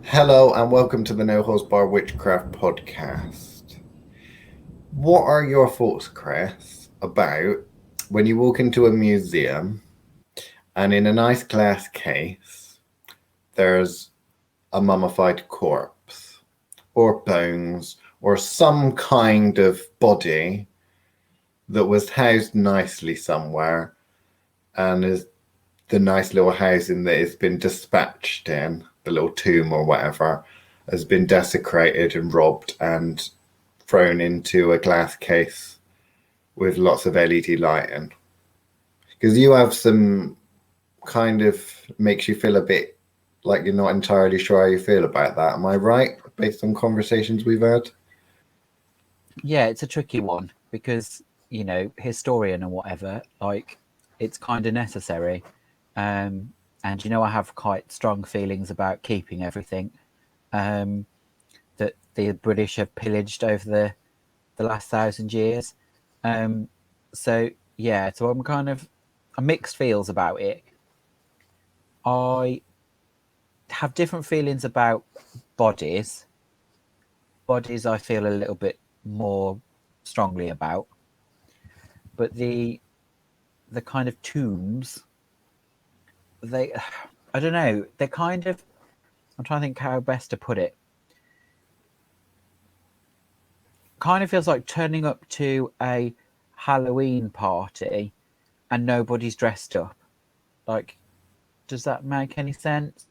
Hello and welcome to the No Holds Bar Witchcraft podcast. What are your thoughts, Chris, about when you walk into a museum and in a nice glass case there's a mummified corpse or bones or some kind of body that was housed nicely somewhere and is the nice little housing that it's been dispatched in, the little tomb or whatever, has been desecrated and robbed and thrown into a glass case with lots of LED lighting. Because you have some kind of makes you feel a bit like you're not entirely sure how you feel about that. Am I right, based on conversations we've had? Yeah, it's a tricky one because, historian or whatever, like it's kind of necessary. And I have quite strong feelings about keeping everything that the British have pillaged over the last 1,000 years. So yeah, so I'm kind of mixed feels about it. I have different feelings about bodies. Bodies I feel a little bit more strongly about, but the kind of tombs, they, I don't know, they're kind of, I'm trying to think how best to put it. Kind of feels like turning up to a Halloween party and nobody's dressed up. Like, does that make any sense?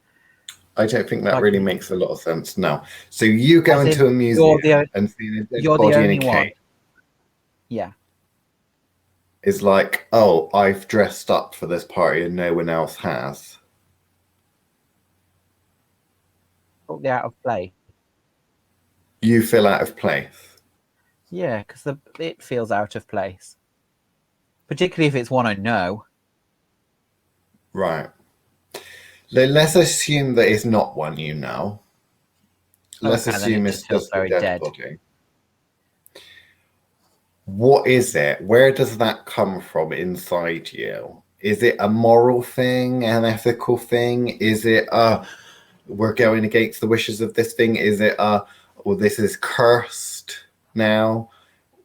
I don't think that Like, really makes a lot of sense now. So you go as in into a museum and see a dead you're the body in a only one. case. Yeah. Is like, oh, I've dressed up for this party and no one else has. Totally out of play. You feel out of place. Yeah, because it feels out of place, particularly if it's one I know. Right. Let's assume that it's not one you know. Let's Okay, then it assume it's just feels just a very dead dead. body. What is it? Where does that come from inside you? Is it a moral thing, an ethical thing? Is it we're going against the wishes of this thing? Is it well, this is cursed now?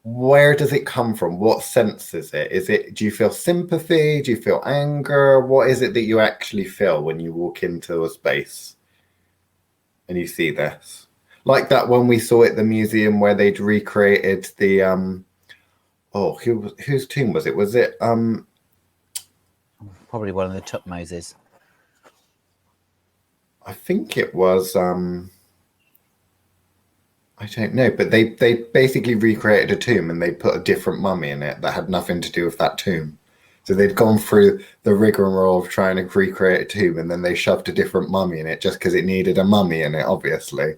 Where does it come from? What sense is it? Do you feel sympathy? Do you feel anger? What is it that you actually feel when you walk into a space and you see this? Like that one we saw at the museum where they'd recreated the whose tomb was it? Was it Probably one of the Tutmoses. I think it was I don't know, but they basically recreated a tomb and they put a different mummy in it that had nothing to do with that tomb. So they'd gone through the rigmarole of trying to recreate a tomb, and then they shoved a different mummy in it just because it needed a mummy in it, obviously,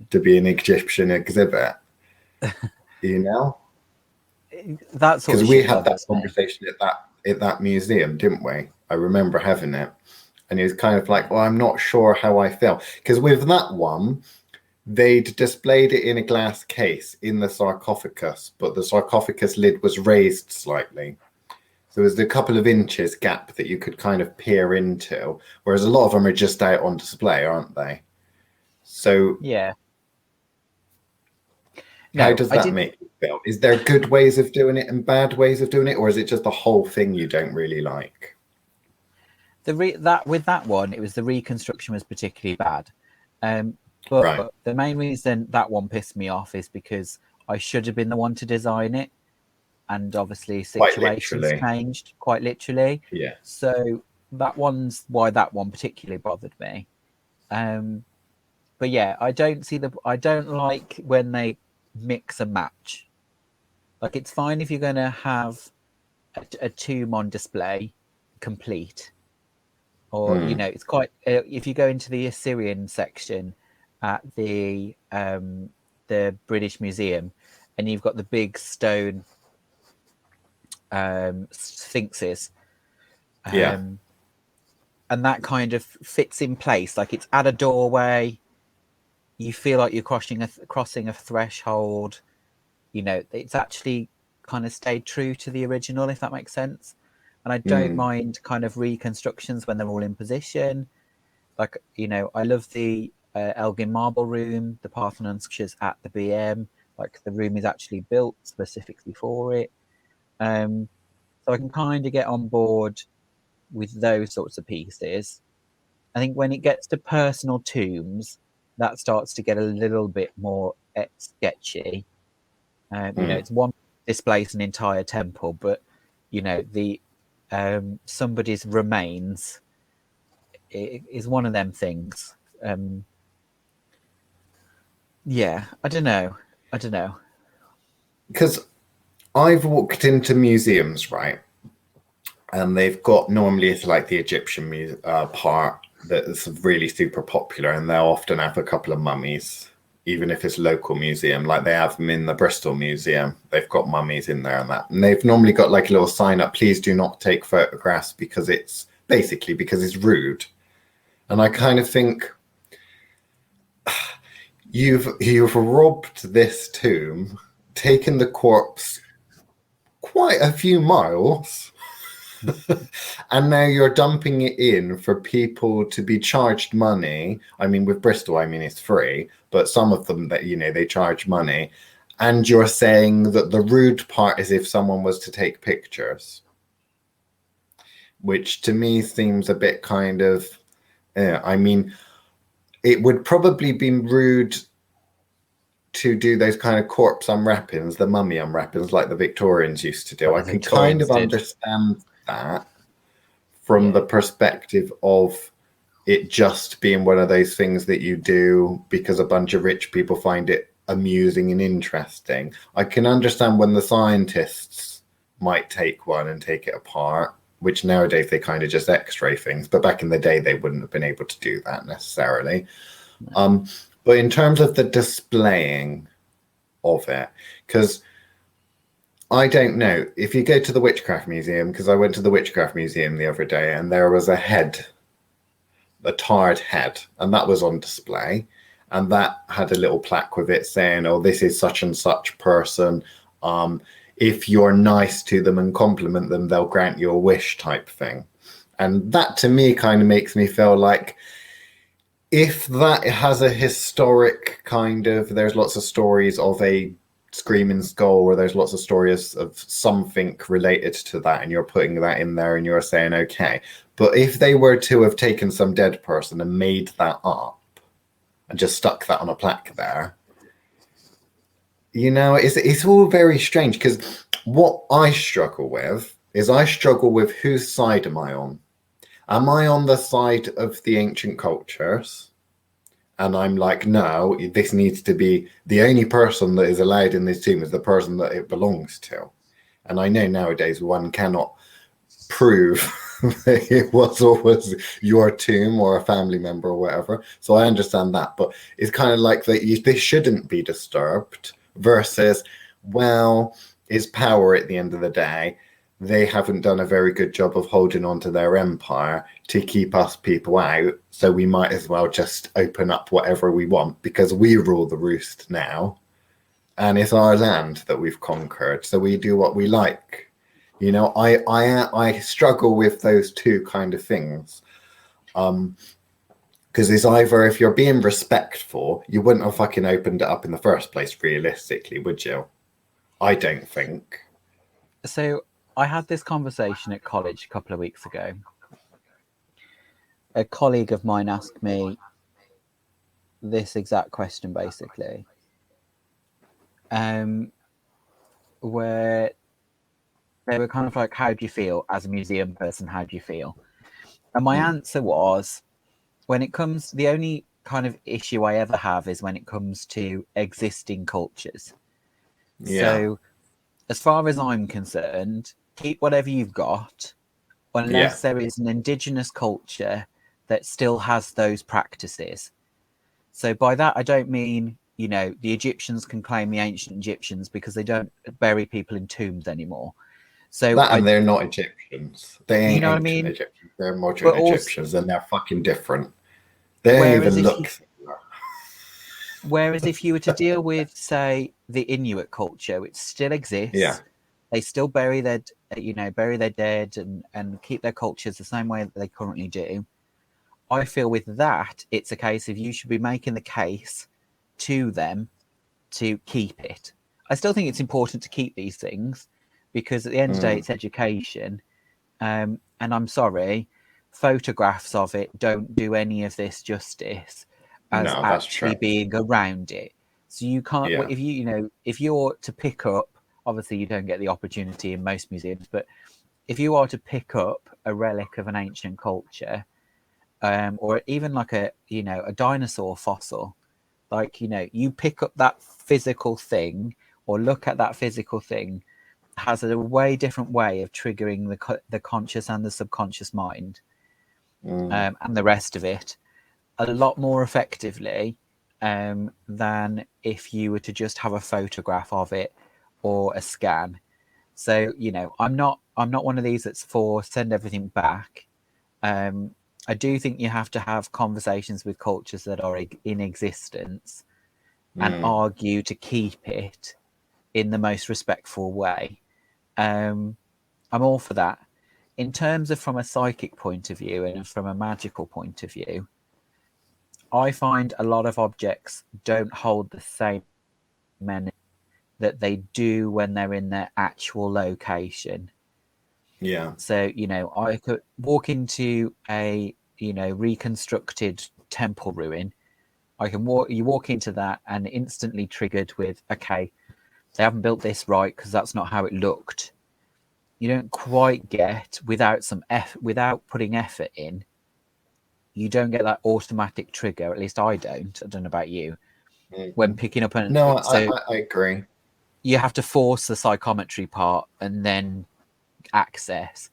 to be an Egyptian exhibit. You know, That sort because of we shit had that bothers me. conversation at that museum, didn't we? I remember having it, and it was kind of like, well, I'm not sure how I feel because with that one they'd displayed it in a glass case in the sarcophagus, but the sarcophagus lid was raised slightly. So there was a couple of inches gap that you could kind of peer into, whereas a lot of them are just out on display, aren't they? So Yeah. how No, does I that didn't. make you feel? Is there good ways of doing it and bad ways of doing it, or is it just the whole thing you don't really like? That with that one, it was the reconstruction was particularly bad. But Right. the main reason that one pissed me off is because I should have been the one to design it, and obviously Quite situations literally. changed quite literally. Yeah. So that one's why that one particularly bothered me. But yeah, I don't like when they mix and match. Like it's fine if you're going to have a tomb on display complete, or Mm. it's quite if you go into the Assyrian section at the British Museum, and you've got the big stone sphinxes, Yeah. and that kind of fits in place. Like it's at a doorway, you feel like you're crossing a threshold. It's actually kind of stayed true to the original, if that makes sense. And I don't Mm. mind kind of reconstructions when they're all in position. Like, I love the Elgin Marble Room, the Parthenon sculptures at the BM. Like the room is actually built specifically for it. So I can kind of get on board with those sorts of pieces. I think when it gets to personal tombs, that starts to get a little bit more sketchy. It's one displace an entire temple, but the somebody's remains is one of them things. Yeah, I don't know. Because I've walked into museums, right? And they've got, normally it's like the Egyptian part that's really super popular, and they'll often have a couple of mummies, even if it's a local museum, like they have them in the Bristol Museum. They've got mummies in there and that. And they've normally got like a little sign up, please do not take photographs because it's rude. And I kind of think, you've robbed this tomb, taken the corpse quite a few miles, and now you're dumping it in for people to be charged money. I mean, with Bristol, I mean, it's free, but some of them that, they charge money. And you're saying that the rude part is if someone was to take pictures, which to me seems a bit kind of, I mean, it would probably be rude to do those kind of corpse unwrappings, the mummy unwrappings like the Victorians used to do. I can kind of understand that from the perspective of it just being one of those things that you do because a bunch of rich people find it amusing and interesting. I can understand when the scientists might take one and take it apart, which nowadays they kind of just x-ray things, but back in the day they wouldn't have been able to do that necessarily. But in terms of the displaying of it, because I don't know, if you go to the Witchcraft Museum, because I went to the Witchcraft Museum the other day and there was a tarred head, and that was on display, and that had a little plaque with it saying, oh, this is such and such person. If you're nice to them and compliment them, they'll grant you a wish type thing. And that to me kind of makes me feel like, if that has a historic kind of, there's lots of stories of a screaming skull, or there's lots of stories of something related to that, and you're putting that in there and you're saying, okay. But if they were to have taken some dead person and made that up and just stuck that on a plaque there, it's all very strange. Because what I struggle with is whose side am I on? Am I on the side of the ancient cultures? And I'm like, no, this needs to be, the only person that is allowed in this tomb is the person that it belongs to. And I know nowadays one cannot prove that it was always your tomb or a family member or whatever. So I understand that. But it's kind of like that this shouldn't be disturbed versus, well, it's power at the end of the day. They haven't done a very good job of holding on to their empire to keep us people out. So we might as well just open up whatever we want because we rule the roost now. And it's our land that we've conquered. So we do what we like. I struggle with those two kind of things. Because it's either, if you're being respectful, you wouldn't have fucking opened it up in the first place, realistically, would you? I don't think. So I had this conversation at college a couple of weeks ago. A colleague of mine asked me this exact question, basically, where they were kind of like, how do you feel as a museum person? How do you feel? And my answer was, when it comes, the only kind of issue I ever have is when it comes to existing cultures. Yeah. So as far as I'm concerned, keep whatever you've got, unless there is an indigenous culture that still has those practices. So by that, I don't mean, the Egyptians can claim the ancient Egyptians because they don't bury people in tombs anymore. So they're not Egyptians. They ain't ancient Egyptians. They're modern Egyptians, and they're fucking different. They don't even look similar. Whereas if you were to deal with, say, the Inuit culture, which still exists, they still bury their dead and keep their cultures the same way that they currently do. I feel with that, it's a case of you should be making the case to them to keep it. I still think it's important to keep these things because at the end of the day, it's education. And I'm sorry, photographs of it don't do any of this justice as No, that's actually true. being around it. So you can't, Yeah. if if you're to pick up, obviously you don't get the opportunity in most museums, but if you are to pick up a relic of an ancient culture, or even like a dinosaur fossil, like you pick up that physical thing or look at that physical thing, has a way different way of triggering the conscious and the subconscious mind, and the rest of it a lot more effectively than if you were to just have a photograph of it or a scan. So I'm not one of these that's for send everything back. I do think you have to have conversations with cultures that are in existence and argue to keep it in the most respectful way. I'm all for that. In terms of from a psychic point of view and from a magical point of view, I find a lot of objects don't hold the same energy that they do when they're in their actual location. Yeah. So, I could walk into a, reconstructed temple ruin. You walk into that and instantly triggered with, okay, they haven't built this right because that's not how it looked. You don't quite get without putting effort in. You don't get that automatic trigger. At least I don't. I don't know about you. When picking up No, I agree. you have to force the psychometry part and then access.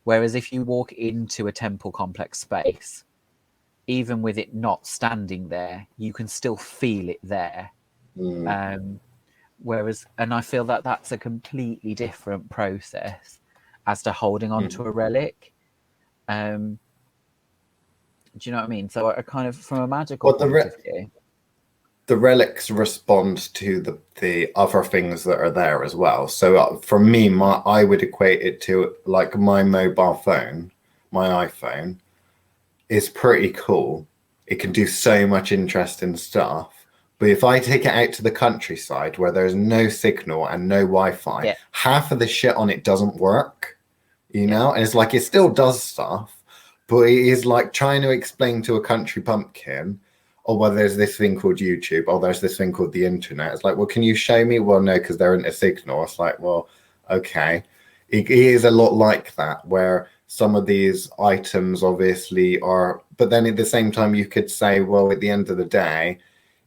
Whereas if you walk into a temple complex space, even with it not standing there, you can still feel it there. And I feel that that's a completely different process as to holding on to a relic. Do you know what I mean? So I kind of, from a magical point of view, the relics respond to the other things that are there as well. So for me, I would equate it to like my mobile phone, my iPhone is pretty cool. It can do so much interesting stuff. But if I take it out to the countryside where there's no signal and no Wi-Fi, half of the shit on it doesn't work, And it's like it still does stuff, but it is like trying to explain to a country pumpkin, oh, well, there's this thing called YouTube. Oh, there's this thing called the internet. It's like, well, can you show me? Well, no, because they're in a signal. It's like, well, okay. It is a lot like that, where some of these items obviously are, but then at the same time, you could say, well, at the end of the day,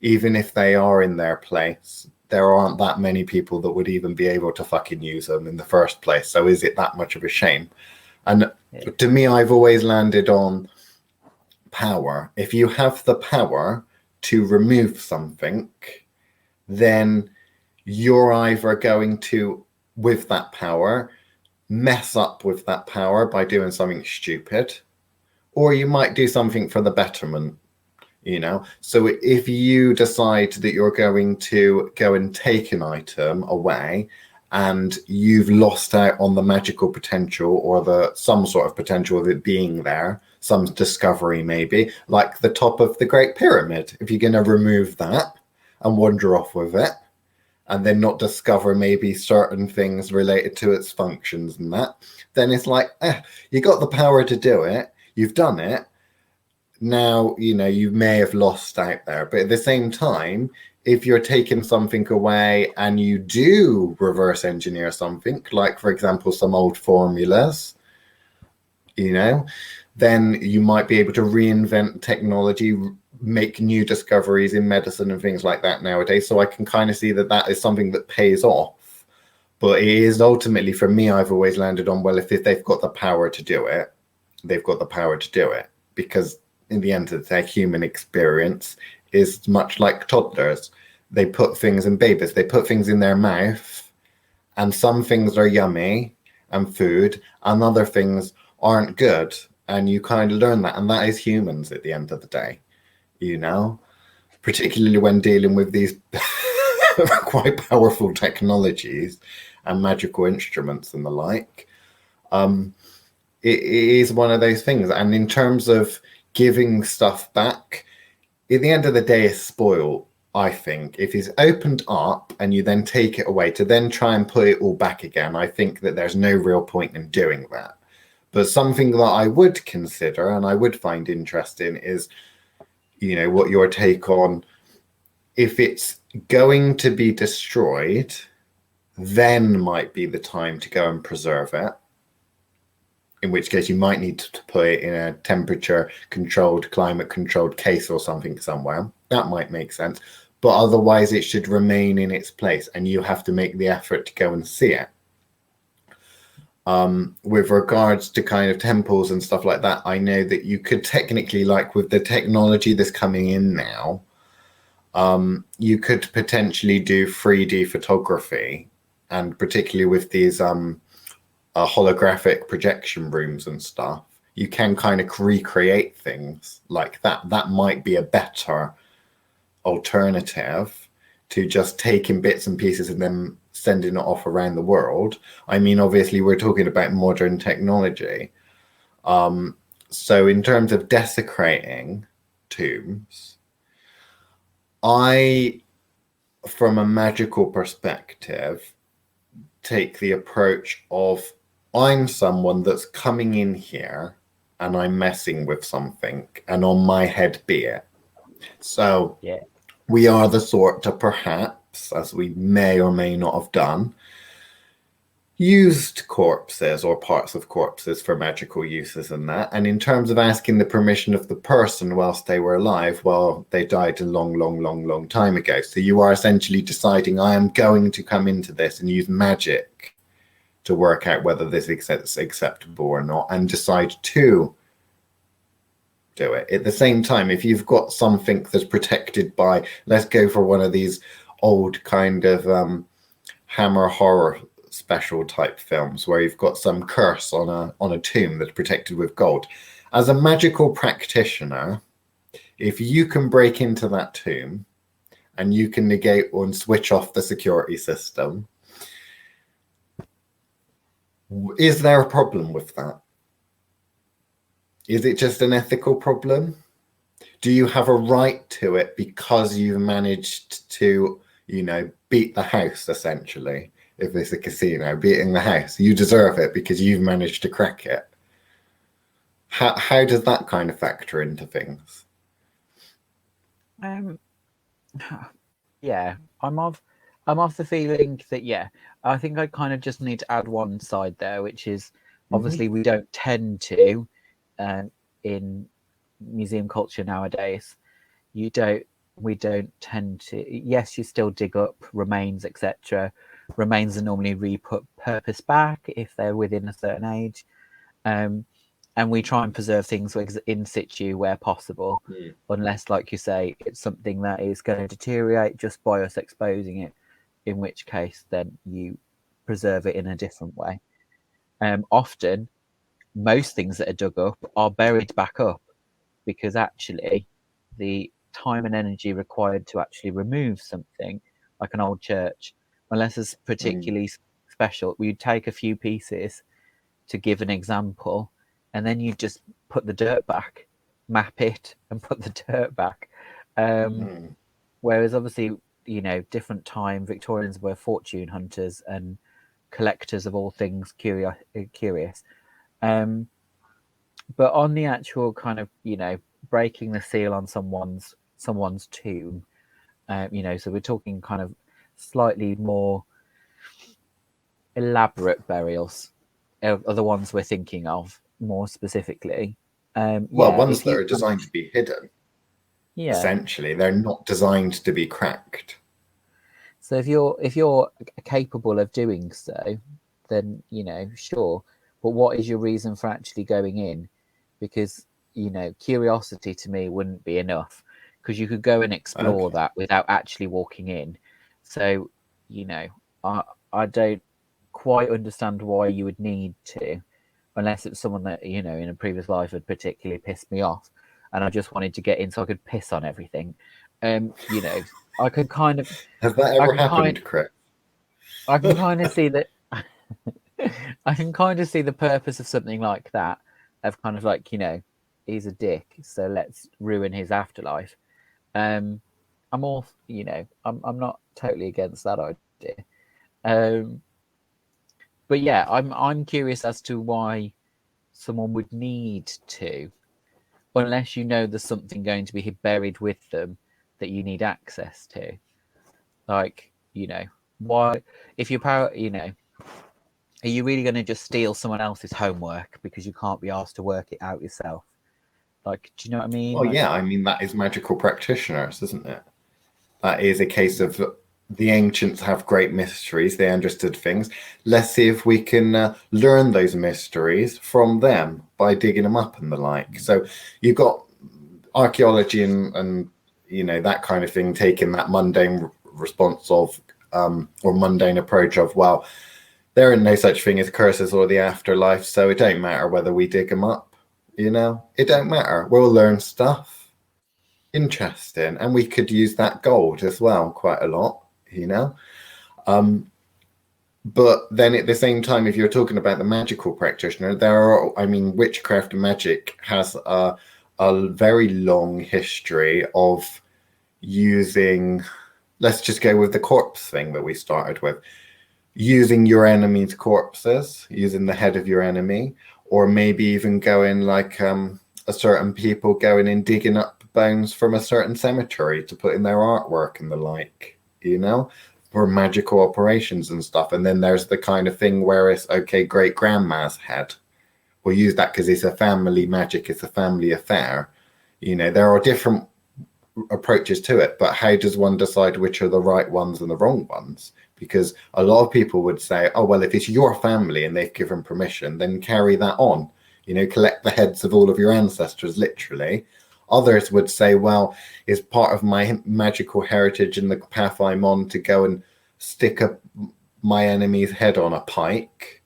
even if they are in their place, there aren't that many people that would even be able to fucking use them in the first place. So is it that much of a shame? And to me, I've always landed on power. If you have the power to remove something, then you're either going to, with that power, mess up with that power by doing something stupid, or you might do something for the betterment. So if you decide that you're going to go and take an item away and you've lost out on the magical potential or some sort of potential of it being there, some discovery maybe, like the top of the Great Pyramid, if you're going to remove that and wander off with it and then not discover maybe certain things related to its functions and that, then it's like, you got the power to do it, you've done it. Now, you may have lost out there, but at the same time, if you're taking something away and you do reverse engineer something, like, for example, some old formulas, then you might be able to reinvent technology, make new discoveries in medicine and things like that nowadays. So I can kind of see that is something that pays off. But it is ultimately, for me, I've always landed on, well, if they've got the power to do it, they've got the power to do it. Because in the end of the day, human experience is much like toddlers. They put things in babies, they put things in their mouth, and some things are yummy and food, and other things aren't good. And you kind of learn that. And that is humans at the end of the day, particularly when dealing with these quite powerful technologies and magical instruments and the like. It is one of those things. And in terms of giving stuff back, at the end of the day, is spoiled. I think if it's opened up and you then take it away to then try and put it all back again, I think that there's no real point in doing that. But something that I would consider and I would find interesting is, what your take on, if it's going to be destroyed, then might be the time to go and preserve it. In which case you might need to put it in a temperature controlled, climate controlled case or something somewhere. That might make sense. But otherwise it should remain in its place and you have to make the effort to go and see it. With regards to kind of temples and stuff like that, I know that you could technically, like with the technology that's coming in now, you could potentially do 3D photography, and particularly with these holographic projection rooms and stuff, you can kind of recreate things like that. That might be a better alternative to just taking bits and pieces and then sending it off around the world. I mean, obviously, we're talking about modern technology. So in terms of desecrating tombs, I, from a magical perspective, take the approach of, I'm someone that's coming in here and I'm messing with something, and on my head be it. So Yeah. we are the sort to perhaps, as we may or may not have done, used corpses or parts of corpses for magical uses and that. And in terms of asking the permission of the person whilst they were alive, well, they died a long time ago. So you are essentially deciding, I am going to come into this and use magic to work out whether this is acceptable or not, and decide to do it. At the same time, if you've got something that's protected by, let's go for one of these old kind of Hammer horror special type films where you've got some curse on a tomb that's protected with gold. As a magical practitioner, if you can break into that tomb and you can negate or switch off the security system, is there a problem with that? Is it just an ethical problem? Do you have a right to it because you've managed to, beat the house, essentially? If it's a casino, beating the house, you deserve it because you've managed to crack it. How does that kind of factor into things? Yeah, I'm of the feeling that I think I kind of just need to add one side there, which is obviously we don't tend to in museum culture nowadays. We don't tend to. Yes, you still dig up remains, etc. Remains are normally repurposed back if they're within a certain age, and we try and preserve things in situ where possible, unless, like you say, it's something that is going to deteriorate just by us exposing it, in which case then you preserve it in a different way. Often, most things that are dug up are buried back up because actually the time and energy required to actually remove something like an old church, unless it's particularly special, you'd take a few pieces to give an example, and then you just put the dirt back, map it, and put the dirt back. Whereas obviously, different time, Victorians were fortune hunters and collectors of all things curious. But on the actual kind of, breaking the seal on someone's tomb, so we're talking kind of slightly more elaborate burials are the ones we're thinking of more specifically. Ones that are designed to be hidden. Yeah. Essentially, they're not designed to be cracked. So if you're capable of doing so, then sure. But what is your reason for actually going in? Because curiosity to me wouldn't be enough, because you could go and explore that without actually walking in. So I don't quite understand why you would need to, unless it's someone that in a previous life had particularly pissed me off, and I just wanted to get in so I could piss on everything. I could kind of. Has that ever happened, Chris? I can kind of see that. I can kind of see the purpose of something like that, of kind of like he's a dick, so let's ruin his afterlife. I'm all, you know, I'm not totally against that idea. Um, but yeah, I'm curious as to why someone would need to, unless you know there's something going to be buried with them that you need access to. Like, you know, why, if your power, you know, are you really going to just steal someone else's homework because you can't be asked to work it out yourself? Like, do you know what I mean? Well, Like, yeah, I mean, that is magical practitioners, isn't it? That is a case of the ancients have great mysteries. They understood things. Let's see if we can learn those mysteries from them by digging them up and the like. So you've got archaeology and you know, that kind of thing, taking that mundane response of or mundane approach of, well, there ain't no such thing as curses or the afterlife, so it don't matter whether we dig them up. You know, it don't matter. We'll learn stuff. Interesting, and we could use that gold as well quite a lot. You know, but then at the same time, if you're talking about the magical practitioner, there are, I mean, witchcraft and magic has a very long history of using, let's just go with the corpse thing that we started with, using your enemy's corpses, using the head of your enemy, or maybe even going like a certain people going and digging up bones from a certain cemetery to put in their artwork and the like, you know, for magical operations and stuff. And then there's the kind of thing where it's, okay, great grandma's head. We'll use that because it's a family magic, it's a family affair. You know, there are different approaches to it, but how does one decide which are the right ones and the wrong ones? Because a lot of people would say, oh, well, if it's your family and they've given permission, then carry that on, you know, collect the heads of all of your ancestors, literally. Others would say, well, it's part of my magical heritage and the path I'm on to go and stick my enemy's head on a pike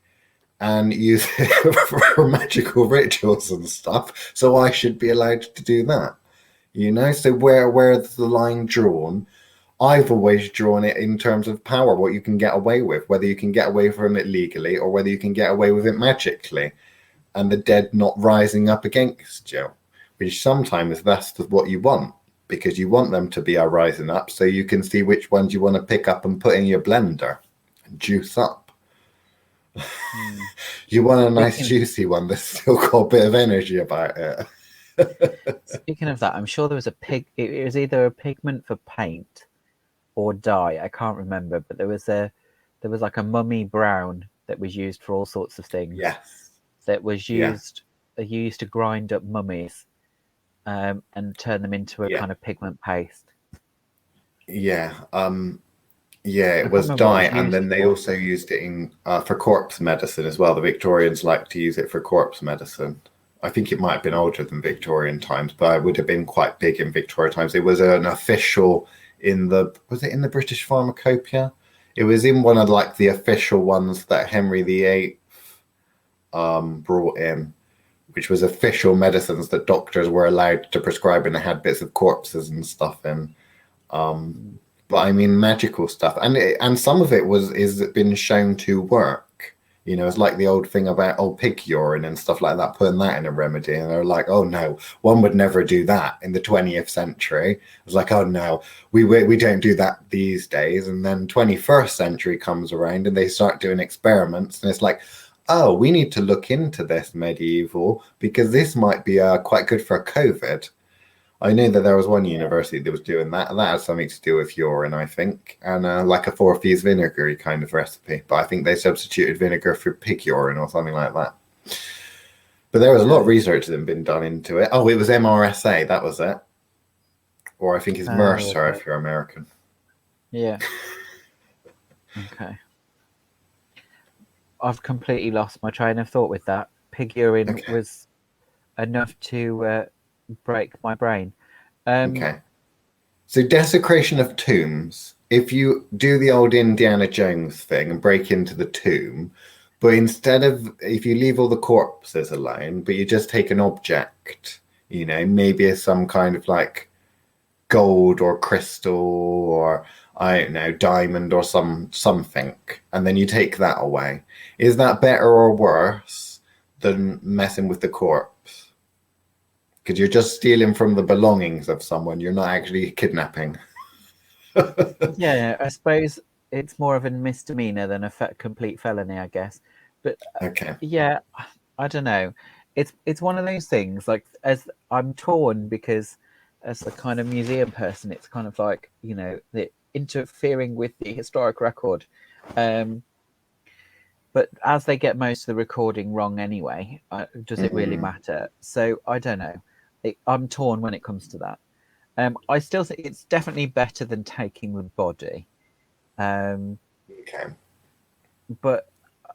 and use it for magical rituals and stuff, so I should be allowed to do that. You know, so where's the line drawn? I've always drawn it in terms of power, what you can get away with, whether you can get away from it legally or whether you can get away with it magically, and the dead not rising up against you, which sometimes that's what you want, because you want them to be rising up so you can see which ones you want to pick up and put in your blender and juice up. You want a nice juicy one that's still got a bit of energy about it. Speaking of that, I'm sure there was it was either a pigment for paint or dye, I can't remember, but there was like a mummy brown that was used for all sorts of things. Yes. That was used to grind up mummies and turn them into a kind of pigment paste. Yeah. It was dye, and then they also used it in for corpse medicine as well. The Victorians liked to use it for corpse medicine. I think it might have been older than Victorian times, but it would have been quite big in Victorian times. It was an official was it in the British Pharmacopoeia? It was in one of like the official ones that Henry VIII brought in, which was official medicines that doctors were allowed to prescribe, and they had bits of corpses and stuff in. But I mean, magical stuff, and some of it is been shown to work. You know, it's like the old thing about pig urine and stuff like that, putting that in a remedy, and they're like, oh no, one would never do that in the 20th century. It's like, oh no, we don't do that these days. And then 21st century comes around and they start doing experiments, and it's like, oh, we need to look into this medieval because this might be quite good for COVID. I knew that there was one university that was doing that, and that had something to do with urine, I think, and like a 4-fuse vinegar kind of recipe. But I think they substituted vinegar for pig urine or something like that. But there was a lot of research that had been done into it. Oh, it was MRSA, that was it. Or I think it's Mercer if you're American. Yeah. Okay. I've completely lost my train of thought with that. Pig urine was enough to break my brain. Okay. So desecration of tombs. If you do the old Indiana Jones thing and break into the tomb, but instead of, if you leave all the corpses alone, but you just take an object, you know, maybe it's some kind of like gold or crystal or I don't know, diamond or something, and then you take that away. Is that better or worse than messing with the corpse? Because you're just stealing from the belongings of someone. You're not actually kidnapping. Yeah, I suppose it's more of a misdemeanor than a complete felony, I guess. But Okay. yeah, I don't know. It's one of those things. Like, as I'm torn because as a kind of museum person, it's kind of like, you know, the interfering with the historic record. But as they get most of the recording wrong anyway, does it really matter? So I don't know. I'm torn when it comes to that. I still think it's definitely better than taking the body. Okay. But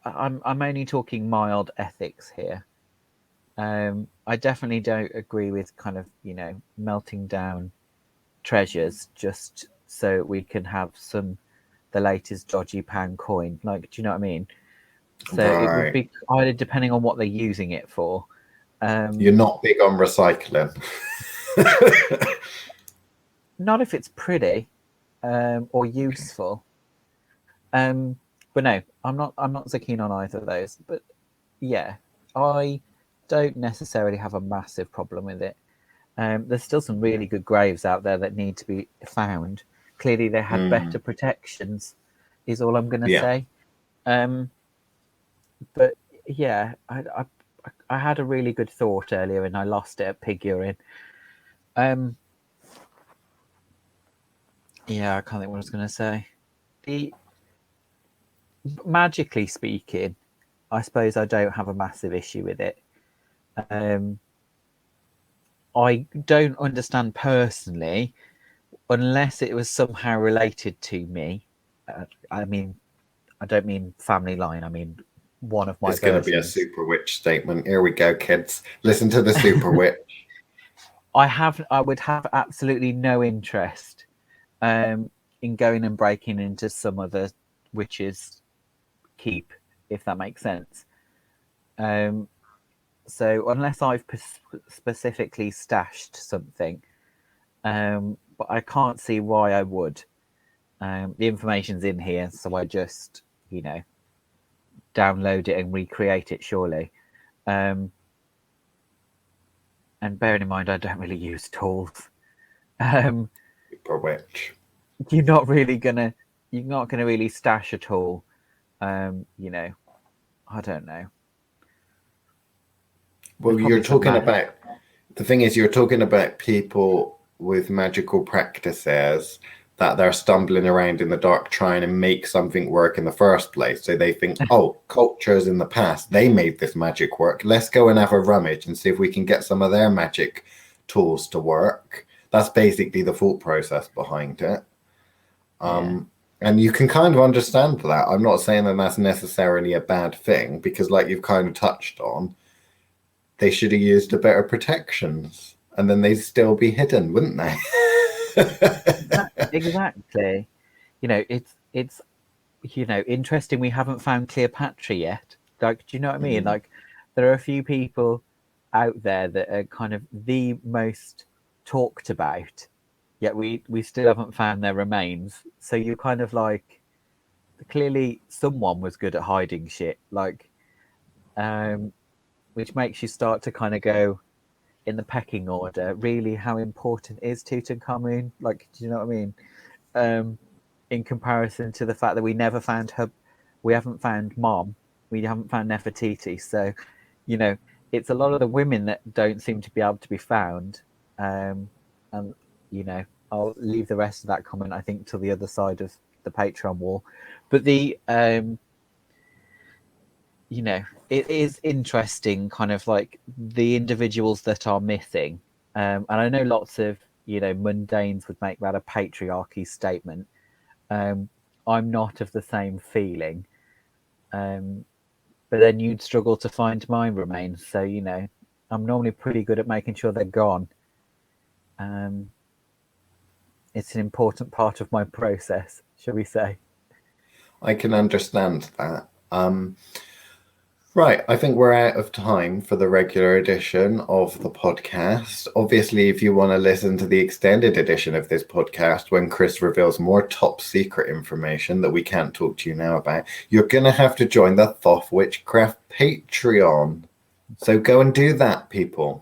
I'm only talking mild ethics here. I definitely don't agree with kind of, you know, melting down treasures just so we can have the latest dodgy pound coin. Like, do you know what I mean? So it would Right. be either depending on what they're using it for. You're not big on recycling. Not if it's pretty or useful. But no, I'm not. I'm not so keen on either of those. But yeah, I don't necessarily have a massive problem with it. There's still some really good graves out there that need to be found. Clearly, they had better protections, is all I'm going to Yeah. say. But yeah, I had a really good thought earlier and I lost it at pig urine. Yeah, I can't think what I was going to say. Magically speaking, I suppose I don't have a massive issue with it. I don't understand personally, unless it was somehow related to me. I mean, I don't mean family line. I mean one of my It's going to be a versions. super witch statement. Here we go, kids. Listen to the super witch. I would have absolutely no interest in going and breaking into some other witch's keep, if that makes sense. So unless I've specifically stashed something, but I can't see why I would. The information's in here, so I just, you know, download it and recreate it, surely. And bearing in mind, I don't really use tools. Super witch. You're not gonna really stash a tool. You know, I don't know. Well, you're talking about, the thing is, you're talking about people with magical practices that they're stumbling around in the dark trying to make something work in the first place. So they think, oh, cultures in the past, they made this magic work. Let's go and have a rummage and see if we can get some of their magic tools to work. That's basically the thought process behind it. And you can kind of understand that. I'm not saying that that's necessarily a bad thing, because like you've kind of touched on, they should have used a better protections and then they'd still be hidden, wouldn't they? Exactly. You know, it's you know, interesting we haven't found Cleopatra yet. Like, do you know what I mean? Like, there are a few people out there that are kind of the most talked about, yet we still haven't found their remains. So you're kind of like, clearly someone was good at hiding shit. Like, which makes you start to kind of go in the pecking order. Really, how important is Tutankhamun? Like, do you know what I mean? In comparison to the fact that we never found her, we haven't found Mom, we haven't found Nefertiti. So, you know, it's a lot of the women that don't seem to be able to be found. And you know, I'll leave the rest of that comment, I think, to the other side of the Patreon wall. But you know, it is interesting, kind of like the individuals that are missing. And I know lots of, you know, mundanes would make that a patriarchy statement. I'm not of the same feeling. But then you'd struggle to find my remains. So, you know, I'm normally pretty good at making sure they're gone. It's an important part of my process, shall we say. I can understand that. Right, I think we're out of time for the regular edition of the podcast. Obviously, if you want to listen to the extended edition of this podcast, when Chris reveals more top secret information that we can't talk to you now about, you're going to have to join the Thoth Witchcraft Patreon. So go and do that, people.